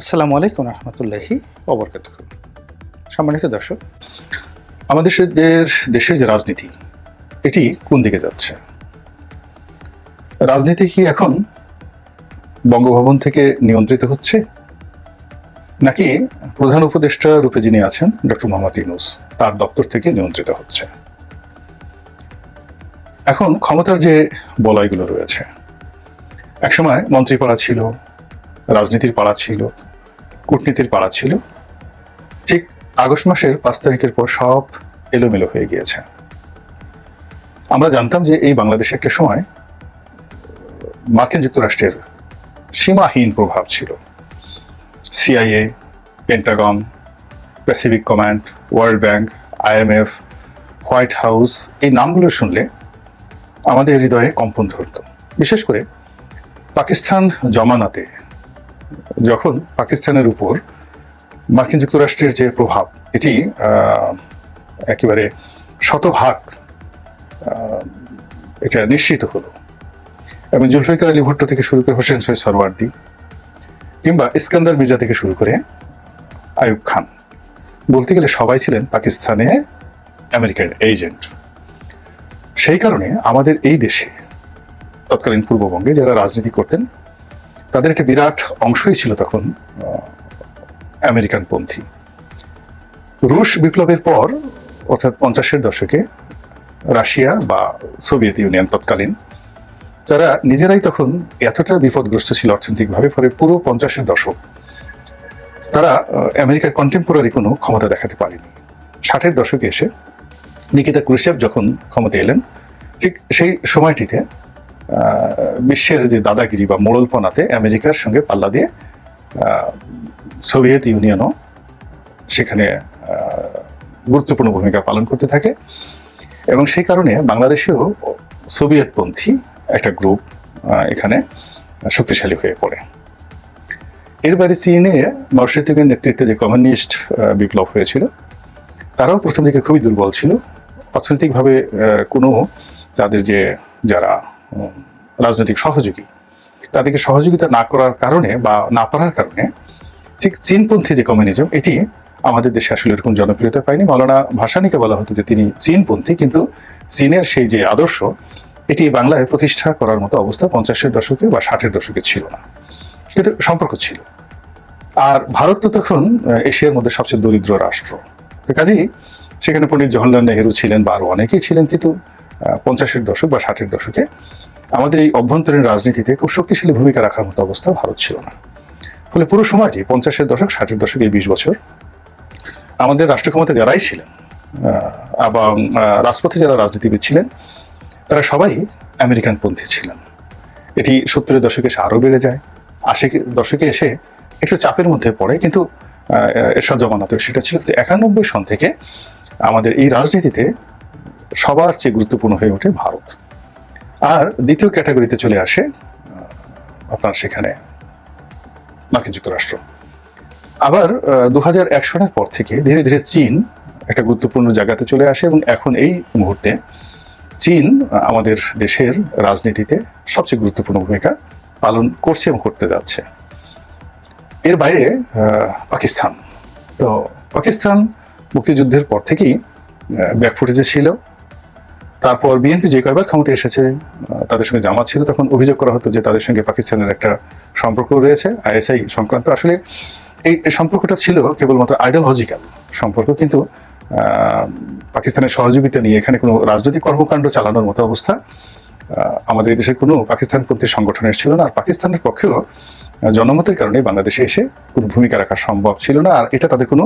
আসসালামু আলাইকুম রহমতুল্লাহি ওবরকাতুহু। সম্মানিত দর্শক, আমাদের দেশের যে রাজনীতি এটি কোন দিকে যাচ্ছে? রাজনীতি কি এখন বঙ্গভবন থেকে নিয়ন্ত্রিত হচ্ছে, নাকি প্রধান উপদেষ্টা রূপে যিনি আছেন ডক্টর মোহাম্মদ ইউনূস তার দপ্তর থেকে নিয়ন্ত্রিত হচ্ছে? এখন ক্ষমতার যে বলয়গুলো রয়েছে, একসময় মন্ত্রী পাড়া ছিল, রাজনীতির পাড়া ছিল, কূটনীতির পাড়া ছিল, ঠিক আগস্ট মাসের 5 তারিখের পর সব এলোমেলো হয়ে গিয়েছে। আমরা জানতাম যে এই বাংলাদেশে একটা সময় মার্কিন যুক্তরাষ্ট্রের সীমাহীন প্রভাব ছিল। CIA, Pentagon, Pacific command, world bank, IMF, white house, এই নামগুলো শুনলে আমাদের হৃদয়ে কম্পন ধরত। বিশেষ করে পাকিস্তান জমানাতে, যখন পাকিস্তানের উপর মার্কিন যুক্তরাষ্ট্রের যে প্রভাব এটি একেবারে শতভাগ এটা নিশ্চিত হলো, এবং জুলফিকার আলী ভুট্টো থেকে শুরু করে হোসেন শহীদ সরওয়ার্দী, কিংবা ইস্কান্দার মির্জা থেকে শুরু করে আইয়ুব খান, বলতে গেলে সবাই ছিলেন পাকিস্তানে আমেরিকান এজেন্ট। সেই কারণে আমাদের এই দেশে তৎকালীন পূর্ববঙ্গে যারা রাজনীতি করতেন তাদের একটা বিরাট অংশই ছিল তখন আমেরিকানপন্থী। রুশ বিপ্লবের পর, অর্থাৎ 50-এর দশকে, রাশিয়া বা সোভিয়েত ইউনিয়ন তৎকালীন, তারা নিজেরাই তখন এতটা বিপদগ্রস্ত ছিল অর্থনৈতিকভাবে, ফলে পুরো 50-এর দশক তারা আমেরিকার কন্টেম্পোরারি কোনো ক্ষমতা দেখাতে পারেনি। 60-এর দশকে এসে নিকিতা ক্রুশেভ যখন ক্ষমতা এলেন, ঠিক সেই সময়টিতে বিশ্বের যে দাদাগিরি বা মোড়লপনাতে আমেরিকার সঙ্গে পাল্লা দিয়ে সোভিয়েত ইউনিয়নও সেখানে গুরুত্বপূর্ণ ভূমিকা পালন করতে থাকে, এবং সেই কারণে বাংলাদেশেও সোভিয়েতপন্থী একটা গ্রুপ এখানে শক্তিশালী হয়ে পড়ে। এর বাইরে চীনে মাও সেতুংয়ের নেতৃত্বে যে কমিউনিস্ট বিপ্লব হয়েছিল, তারাও প্রথম দিকে খুবই দুর্বল ছিল। অর্থনৈতিকভাবে কোনো তাদের যে যারা রাজনৈতিক সহযোগী, তাদেরকে সহযোগিতা না করার কারণে বা না পারার কারণে ঠিক চীনপন্থী যে কমিউনিজম, এটি আমাদের দেশে আসলে এরকম জনপ্রিয়তা পায়নি। মৌলানা ভাসানীকে বলা হতো যে তিনি চীনপন্থী, কিন্তু চীনের সেই যে আদর্শ এটি বাংলায় প্রতিষ্ঠা করার মতো অবস্থা 50-এর দশকে বা 60-এর দশকে ছিল না, কিন্তু সম্পর্ক ছিল। আর ভারত তো তখন এশিয়ার মধ্যে সবচেয়ে দরিদ্র রাষ্ট্র, কাজেই সেখানে পণ্ডিত জওহরলাল নেহেরু ছিলেন বা আরো অনেকেই ছিলেন, কিন্তু 50-এর দশক বা 60-এর দশকে আমাদের এই অভ্যন্তরীণ রাজনীতিতে খুব শক্তিশালী ভূমিকা রাখার মতো অবস্থা ভারত ছিল না। ফলে পুরো সময়টি 50-এর দশক 60-এর দশক, এই 20 বছর আমাদের রাষ্ট্র ক্ষমতা যারাই ছিলেন এবং রাজপথে যারা রাজনীতিবিদ ছিলেন, তারা সবাই আমেরিকানপন্থী ছিলেন। এটি 70-এর দশকে এসে আরও বেড়ে যায়, 80-এর দশকে এসে একটু চাপের মধ্যে পড়ে, কিন্তু এরশাদ জামানাতেও সেটা ছিল। 91 সন থেকে আমাদের এই রাজনীতিতে সবার চেয়ে গুরুত্বপূর্ণ হয়ে ওঠে ভারত। আর দ্বিতীয় ক্যাটাগরিতে চলে আসে আপনার সেখানে মার্কিন যুক্তরাষ্ট্র। আবার 2001 সনের পর থেকে ধীরে ধীরে চীন একটা গুরুত্বপূর্ণ জায়গাতে চলে আসে, এবং এখন এই মুহূর্তে চীন আমাদের দেশের রাজনীতিতে সবচেয়ে গুরুত্বপূর্ণ ভূমিকা পালন করছে এবং করতে যাচ্ছে। এর বাইরে পাকিস্তান, তো পাকিস্তান মুক্তিযুদ্ধের পর থেকেই ব্যাকফুটেজে ছিল। তারপর বিএনপি যে কয়েকবার ক্ষমতা এসেছে, তাদের সঙ্গে জামাত ছিল, তখন অভিযোগ করা হতো যে তাদের সঙ্গে পাকিস্তানের একটা সম্পর্ক রয়েছে ISI সংক্রান্ত। আসলে এই সম্পর্কটা ছিল কেবলমাত্র আইডিওলজিক্যাল সম্পর্ক, কিন্তু পাকিস্তানের সহযোগিতা নিয়ে এখানে কোনো রাজনৈতিক কর্মকাণ্ড চালানোর মতো অবস্থা আমাদের এই দেশের কোনো পাকিস্তানপন্থী সংগঠনের ছিল না। আর পাকিস্তানের পক্ষেও জনমতের কারণে বাংলাদেশে এসে কোনো ভূমিকা রাখা সম্ভব ছিল না, আর এটা তাদের কোনো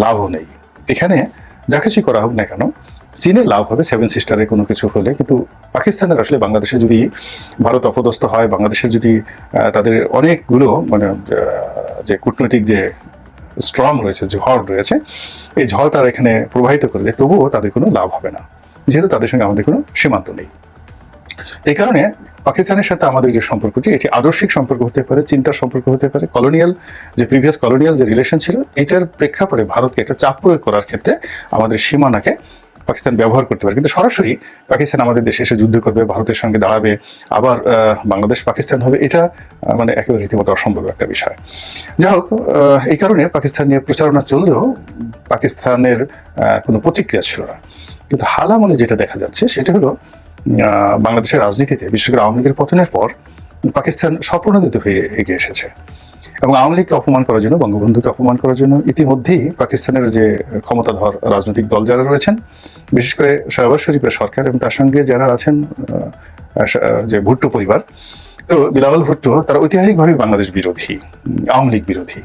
লাভও নেই। এখানে যা কিছুই করা হোক না কেন, চীনের লাভ হবে 7 সিস্টারে কোনো কিছু হলে, কিন্তু পাকিস্তানের আসলে বাংলাদেশে যদি ভারত অপদস্থ হয়, বাংলাদেশের যদি তাদের অনেকগুলো মানে যে কূটনৈতিক যে স্ট্রং রয়েছে, ঝড় রয়েছে, এই ঝড় তারা এখানে প্রবাহিত করে দেয়, তবুও তাদের কোনো লাভ হবে না, যেহেতু তাদের সঙ্গে আমাদের কোনো সীমান্ত নেই। এই কারণে পাকিস্তানের সাথে আমাদের যে সম্পর্কটি, এটি আদর্শিক সম্পর্ক হতে পারে, চিন্তার সম্পর্ক হতে পারে, কলোনিয়াল যে প্রিভিয়াস কলোনিয়াল যে রিলেশন ছিল, এটার প্রেক্ষাপটে ভারতকে একটা চাপ প্রয়োগ করার ক্ষেত্রে আমাদের সীমানাকে পাকিস্তান ব্যবহার করতে পারে, কিন্তু সরাসরি পাকিস্তান আমাদের দেশে এসে যুদ্ধ করবে, ভারতের সঙ্গে দাঁড়াবে, আবার বাংলাদেশ পাকিস্তান হবে, এটা মানে একেবারে রীতিমতো অসম্ভব একটা বিষয়। যাই হোক, এই কারণে পাকিস্তান নিয়ে প্রচারণা চললেও পাকিস্তানের কোনো প্রতিক্রিয়া ছিল না। কিন্তু হাল আমলে যেটা দেখা যাচ্ছে সেটা হলো বাংলাদেশের রাজনীতিতে বিশেষ করে আওয়ামী লীগের পতনের পর পাকিস্তান স্বপ্রণোদিত হয়ে এগিয়ে এসেছে এবং আওয়ামী লীগকে অপমান করার জন্য, বঙ্গবন্ধুকে অপমান করার জন্য ইতিমধ্যেই পাকিস্তানের যে ক্ষমতাধর রাজনৈতিক দল যারা রয়েছেন, বিশেষ করে শাহবাজ শরীফের সরকার এবং তার সঙ্গে যারা আছেন যে ভুট্টো পরিবার, তো বিলাওয়াল ভুট্টো, তারা ঐতিহাসিকভাবে বাংলাদেশ বিরোধী, আওয়ামী লীগ বিরোধী।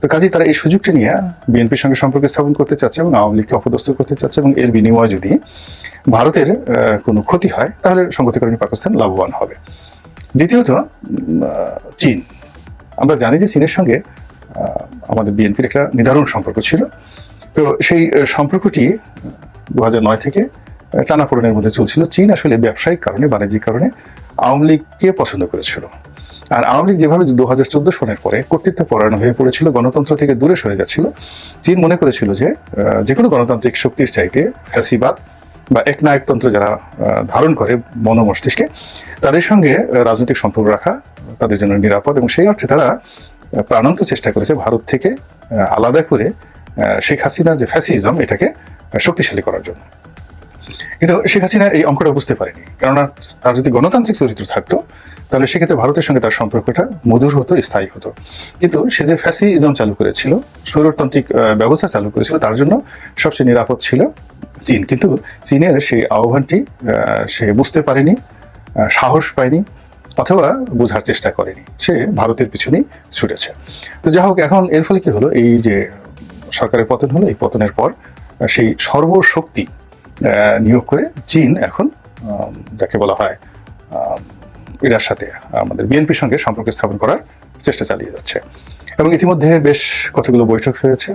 তো কাজেই তারা এই সুযোগটি নিয়ে বিএনপির সঙ্গে সম্পর্ক স্থাপন করতে চাচ্ছে এবং আওয়ামী লীগকে অপদস্থ করতে চাচ্ছে, এবং এর বিনিময়ে যদি ভারতের কোনো ক্ষতি হয় তাহলে সংগতিকরণী পাকিস্তান লাভবান হবে। দ্বিতীয়ত, চীন। আমরা জানি যে চীনের সঙ্গে আমাদের বিএনপির একটা নিদারুণ সম্পর্ক ছিল। তো সেই সম্পর্কটি 2009 থেকে টানাপোড়েনের মধ্যে চলছিল। চীন আসলে ব্যবসায়িক কারণে, বাণিজ্যিক কারণে আওয়ামী লীগকে পছন্দ করেছিল। আর আওয়ামী লীগ যেভাবে 2014 সনের পরে কর্তৃত্ব পরায়ণ হয়ে পড়েছিল, গণতন্ত্র থেকে দূরে সরে যাচ্ছিল, চীন মনে করেছিল যে কোনো গণতান্ত্রিক শক্তির চাইতে ফ্যাসিবাদ বা একনায়কতন্ত্র যারা ধারণ করে মনোমস্তিষ্কে, তাদের সঙ্গে রাজনৈতিক সম্পর্ক রাখা তাদের জন্য নিরাপদ, এবং সেই অর্থে তারা প্রাণান্ত চেষ্টা করেছে ভারত থেকে আলাদা করে শেখ হাসিনার যে ফ্যাসিজম এটাকে শক্তিশালী করার জন্য। কিন্তু শেখ হাসিনা এই অঙ্কটা বুঝতে পারেনি, কেননা তার যদি গণতান্ত্রিক চরিত্র থাকতো তাহলে সেক্ষেত্রে ভারতের সঙ্গে তার সম্পর্কটা মধুর হতো, স্থায়ী হতো। কিন্তু সে যে ফ্যাসিজম চালু করেছিল, স্বৈরতান্ত্রিক ব্যবস্থা চালু করেছিল, তার জন্য সবচেয়ে নিরাপদ ছিল চীন। কিন্তু চীনের সেই আহ্বানটি সে বুঝতে পারেনি, সাহস পায়নি, অথবা বোঝার চেষ্টা করেনি, সে ভারতের পিছনেই ছুটেছে। তো যাই হোক, এখন এর ফলে কি হলো, এই যে সরকারের পতন হলো, এই পতনের পর সেই সর্বশক্তি নিয়োগ করে চীন এখন যাকে বলা হয় এটার সাথে আমাদের বিএনপির সঙ্গে সম্পর্ক স্থাপন করার চেষ্টা চালিয়ে যাচ্ছে, এবং ইতিমধ্যে বেশ কতগুলো বৈঠক হয়েছে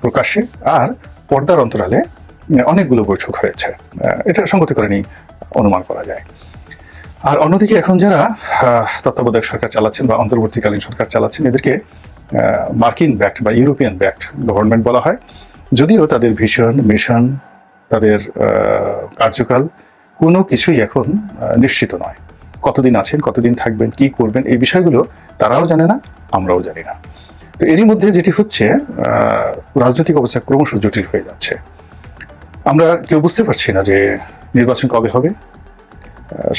প্রকাশ্যে, আর পর্দার অন্তরালে অনেকগুলো বৈঠক হয়েছে, এটা সংগতিকরণী অনুমান করা যায়। আর অন্যদিকে এখন যারা তত্ত্বাবধায়ক সরকার চালাচ্ছেন বা অন্তর্বর্তীকালীন সরকার চালাচ্ছেন, এদেরকে মার্কিন ব্যাক্ট বা ইউরোপিয়ান ব্যাক্ট গভর্নমেন্ট বলা হয়, যদিও তাদের ভিশন, মিশন, তাদের কার্যকাল কোনো কিছুই এখন নিশ্চিত নয়। কতদিন আছেন, কতদিন থাকবেন, কি করবেন, এই বিষয়গুলো তারাও জানে না, আমরাও জানি না। তো এরই মধ্যে যেটি হচ্ছে, রাজনৈতিক অবস্থা ক্রমশ জটিল হয়ে যাচ্ছে। আমরা কেউ বুঝতে পারছি না যে নির্বাচন কবে হবে।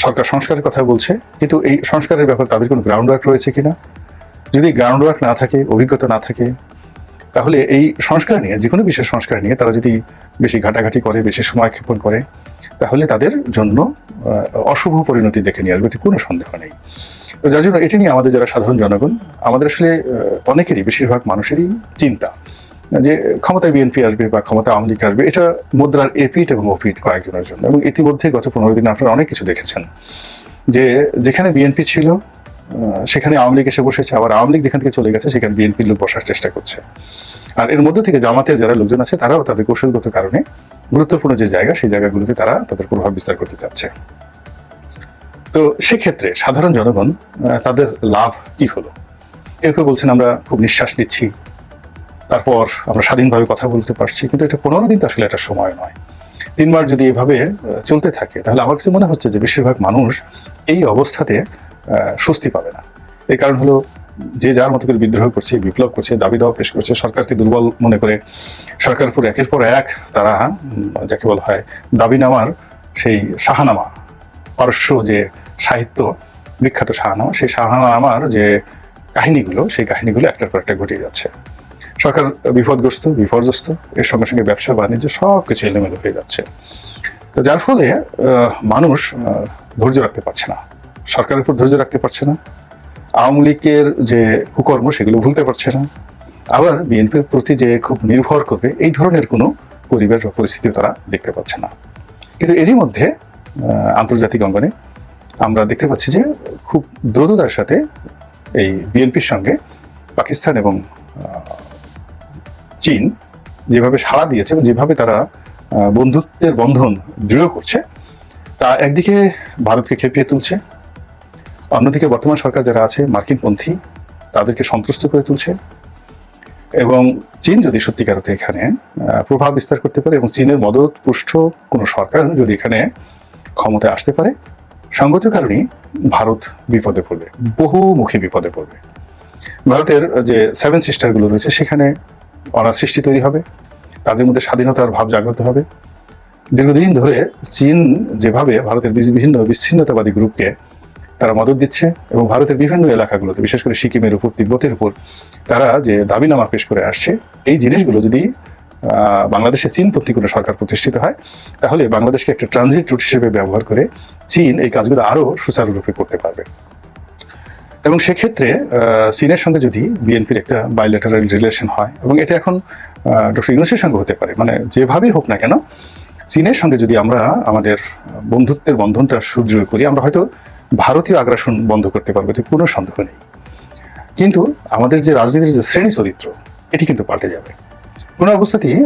সরকার সংস্কারের কথা বলছে, কিন্তু এই সংস্কারের ব্যাপারে তাদের কোনো গ্রাউন্ড ওয়ার্ক রয়েছে কিনা। যদি গ্রাউন্ড ওয়ার্ক না থাকে, অভিজ্ঞতা না থাকে, তাহলে এই সংস্কার নিয়ে, যে কোনো বিশেষ সংস্কার নিয়ে তারা যদি বেশি ঘাটাঘাটি করে, বেশি সময় ক্ষেপণ করে, তাহলে তাদের জন্য অশুভ পরিণতি ডেকে নিয়ে আসবে, কোনো সন্দেহ নেই। তো যার জন্য এটি নিয়ে আমাদের যারা সাধারণ জনগণ, আমাদের আসলে অনেকেরই, বেশিরভাগ মানুষেরই চিন্তা যে ক্ষমতায় বিএনপি আসবে বা ক্ষমতা আওয়ামী লীগ আসবে, এটা মুদ্রার এপিট এবং ওপিট কয়েকজনের জন্য। এবং ইতিমধ্যে গত 15 দিনে আপনারা অনেক কিছু দেখেছেন, যে যেখানে বিএনপি ছিল সেখানে আওয়ামী লীগ এসে বসেছে, আবার আওয়ামী লীগ যেখান থেকে চলে গেছে সেখানে বিএনপির লোক বসার চেষ্টা করছে। আর এর মধ্য থেকে জামাতের যারা লোকজন আছে তারাও তাদের কৌশলগত কারণে গুরুত্বপূর্ণ যে জায়গা, সেই জায়গাগুলোতে তারা তাদের প্রভাব বিস্তার করতে চাচ্ছে। তো সেক্ষেত্রে সাধারণ জনগণ তাদের লাভ কি হলো? কেউ বলছেন আমরা খুব নিঃশ্বাস নিচ্ছি, তারপর আমরা স্বাধীনভাবে কথা বলতে পারছি, কিন্তু এটা 15 দিন তো আসলে একটা সময় নয়। 3 মাস যদি এভাবে চলতে থাকে, তাহলে আমার কাছে মনে হচ্ছে যে বেশিরভাগ মানুষ এই অবস্থাতে স্বস্তি পাবে না। এই কারণ হলো, যে যার মতো করে বিদ্রোহ করছে, বিপ্লব করছে, দাবি দাওয়া পেশ করছে, সরকারকে দুর্বল মনে করে সরকারের উপর একের পর এক তারা যাকে বলা হয় দাবিনামার সেই শাহনামা, পারস্য যে সাহিত্য, বিখ্যাত শাহনামা, সেই শাহনামার যে কাহিনীগুলো, সেই কাহিনীগুলো একটার পর একটা ঘটিয়ে যাচ্ছে। সরকার বিপদগ্রস্ত, বিপর্যস্ত, এর সঙ্গে সঙ্গে ব্যবসা বাণিজ্য সব কিছু এলোমেলো হয়ে যাচ্ছে। তো যার ফলে মানুষ ধৈর্য রাখতে পারছে না, সরকারের উপর ধৈর্য রাখতে পারছে না, আওয়ামী লীগের যে কুকর্ম সেগুলো ভুলতে পারছে না, আবার বিএনপির প্রতি যে খুব নির্ভর করবে এই ধরনের কোনো পরিবেশ বা পরিস্থিতি তারা দেখতে পাচ্ছে না। কিন্তু এরই মধ্যে আন্তর্জাতিক অঙ্গনে আমরা দেখতে পাচ্ছি যে খুব দ্রুততার সাথে এই বিএনপির সঙ্গে পাকিস্তান এবং চীন যেভাবে সাড়া দিয়েছে এবং যেভাবে তারা বন্ধুত্বের বন্ধন দৃঢ় করছে, তা একদিকে ভারতকে খেপিয়ে তুলছে, অন্যদিকে বর্তমান সরকার যারা আছে মার্কিনপন্থী, তাদেরকে সন্ত্রস্ত করে তুলছে, এবং চীন যদি সত্যিকার অর্থে এখানে প্রভাব বিস্তার করতে পারে এবং চীনের মদত পুষ্ট কোনো সরকার যদি এখানে ক্ষমতায় আসতে পারে, সঙ্গত কারণেই ভারত বিপদে পড়বে, বহুমুখী বিপদে পড়বে। ভারতের যে 7 সিস্টারগুলো রয়েছে সেখানে অনাসৃষ্টি তৈরি হবে, তাদের মধ্যে স্বাধীনতার ভাব জাগ্রত হবে। দীর্ঘদিন ধরে চীন যেভাবে ভারতের বিভিন্ন বিচ্ছিন্নতাবাদী গ্রুপকে তারা মদত দিচ্ছে এবং ভারতের বিভিন্ন এলাকাগুলোতে, বিশেষ করে সিকিমের উপর, তিব্বতের উপর তারা যে দাবিনামা পেশ করে আসছে, এই জিনিসগুলো যদি বাংলাদেশে চীনপন্থী কোনো সরকার প্রতিষ্ঠিত হয়, তাহলে বাংলাদেশকে একটা ট্রানজিট রুট হিসেবে ব্যবহার করে চীন এই কাজগুলো আরও সুচারুরূপে করতে পারবে। এবং সেক্ষেত্রে চীনের সঙ্গে যদি বিএনপির একটা বাইলেটারাল রিলেশন হয়, এবং এটা এখন ডক্টর ইউনূসের সঙ্গে হতে পারে, মানে যেভাবেই হোক না কেন, চীনের সঙ্গে যদি আমরা আমাদের বন্ধুত্বের বন্ধনটা সুদৃঢ় করি, আমরা হয়তো ভারতীয় আগ্রাসন বন্ধ করতে পারবো, এতে কোনো সন্দেহ নেই। কিন্তু আমাদের যে রাজনীতির যে শ্রেণী চরিত্র, এটি কিন্তু পাল্টে যাবে। কোনো অবস্থাতেই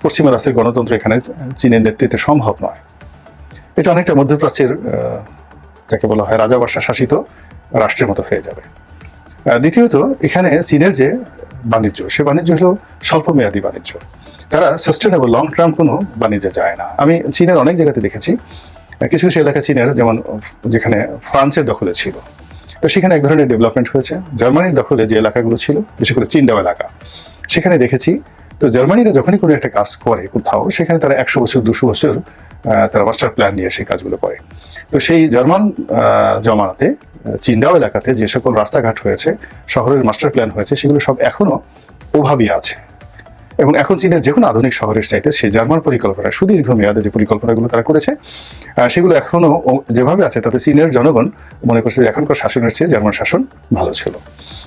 পশ্চিমা রাষ্ট্রের গণতন্ত্র এখানে চীনের নেতৃত্বে সম্ভব নয়। এটা অনেকটা মধ্যপ্রাচ্যের যাকে বলা হয় রাজাবাসা শাসিত রাষ্ট্রের মতো হয়ে যাবে। দ্বিতীয়ত, এখানে চীনের যে বাণিজ্য, সে বাণিজ্য হলো স্বল্পমেয়াদী বাণিজ্য। তারা সাস্টেনেবল লং টার্ম কোনো বাণিজ্যে যায় না। আমি চীনের অনেক জায়গাতে দেখেছি, কিছু কিছু এলাকা চীনের, যেমন যেখানে ফ্রান্সের দখলে ছিল, তো সেখানে এক ধরনের ডেভেলপমেন্ট হয়েছে। জার্মানির দখলে যে এলাকাগুলো ছিল, বিশেষ করে চিনডাও এলাকা, সেখানে দেখেছি, তো জার্মানিরা যখনই কোনো একটা কাজ করে কোথাও, সেখানে তারা 100 বছর 200 বছর তারা মাস্টার প্ল্যান নিয়ে সেই কাজগুলো করে। তো সেই জার্মান জমানাতে চিনডাও এলাকাতে যে সকল রাস্তাঘাট হয়েছে, শহরের মাস্টার প্ল্যান হয়েছে, সেগুলো সব এখনো ওভাবেই আছে। এবং এখন চীনের যে কোনো আধুনিক শহরের চাইতে সেই জার্মান পরিকল্পনা, সুদীর্ঘ মেয়াদে যে পরিকল্পনাগুলো তারা করেছে, সেগুলো এখনো যেভাবে আছে, তাতে চীনের জনগণ মনে করছে যে এখনকার শাসনের চেয়ে জার্মান শাসন ভালো ছিল।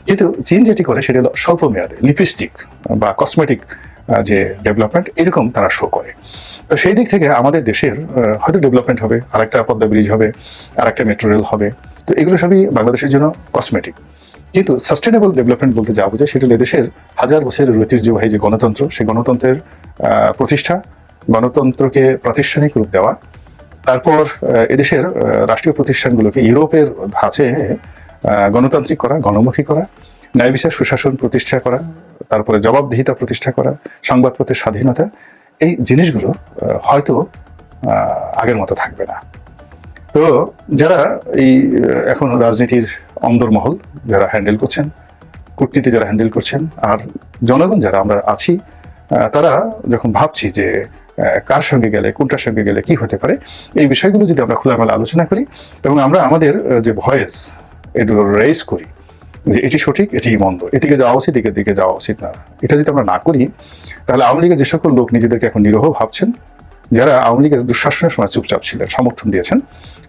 কিন্তু চীন যেটি করে সেটা হলো স্বল্প মেয়াদে লিপস্টিক বা কসমেটিক যে ডেভেলপমেন্ট, এরকম তারা শো করে। তো সেই দিক থেকে আমাদের দেশের হয়তো ডেভেলপমেন্ট হবে, আরেকটা পদ্মা ব্রিজ হবে, আরেকটা মেট্রো রেল হবে, তো এগুলো সবই বাংলাদেশের জন্য কসমেটিক। কিন্তু সাস্টেনেবল ডেভেলপমেন্ট বলতে যা বোঝায়, সেটা হলো দেশের হাজার বছরের ঐতিহ্যবাহী যে গণতন্ত্র, সেই গণতন্ত্রের প্রতিষ্ঠা, গণতন্ত্রকে প্রাতিষ্ঠানিক রূপ দেওয়া, তারপর এদেশের রাষ্ট্রীয় প্রতিষ্ঠানগুলোকে ইউরোপের ধাঁচে গণতান্ত্রিক করা, গণমুখী করা, ন্যায় বিচার সুশাসন প্রতিষ্ঠা করা, তারপরে জবাবদিহিতা প্রতিষ্ঠা করা, সংবাদপত্রের স্বাধীনতা, এই জিনিসগুলো হয়তো আগের মতো থাকবে না। তো যারা এই এখন রাজনীতির অন্দরমহল যারা হ্যান্ডেল করছেন, কূটনীতি যারা হ্যান্ডেল করছেন, আর জনগণ যারা আমরা আছি, তারা যখন ভাবছি যে কার সঙ্গে গেলে, কোনটার সঙ্গে গেলে কি হতে পারে, এই বিষয়গুলো যদি আমরা খোলামেলা আলোচনা করি এবং আমরা আমাদের যে ভয়েস এগুলো রেইজ করি যে এটি সঠিক, এটি মন্দ, এদিকে যাওয়া উচিত, এদিকে যাওয়া উচিত না, এটা যদি আমরা না করি, তাহলে আওয়ামী লীগের যে সকল লোক নিজেদেরকে এখন নিরহ ভাবছেন, যারা আওয়ামী লীগের দুঃশাসনের সময় চুপচাপ ছিলেন, সমর্থন দিয়েছেন,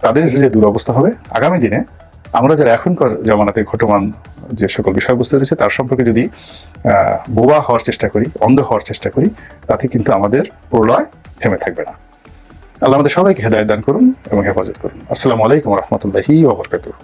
তাদের যে দুরবস্থা হবে আগামী দিনে, আমরা যারা এখনকার জামানাতে ঘটমান যে সকল বিষয়বস্তু রয়েছে তার সম্পর্কে যদি বোবা হওয়ার চেষ্টা করি, অন্ধ হওয়ার চেষ্টা করি, তাতে কিন্তু আমাদের প্রলয় থেমে থাকবে না। আল্লাহ আমাদের সবাইকে হেদায়েত দান করুন এবং হেফাজত করুন। আসসালামু আলাইকুম ওয়া রাহমাতুল্লাহি ওয়া বারাকাতুহু।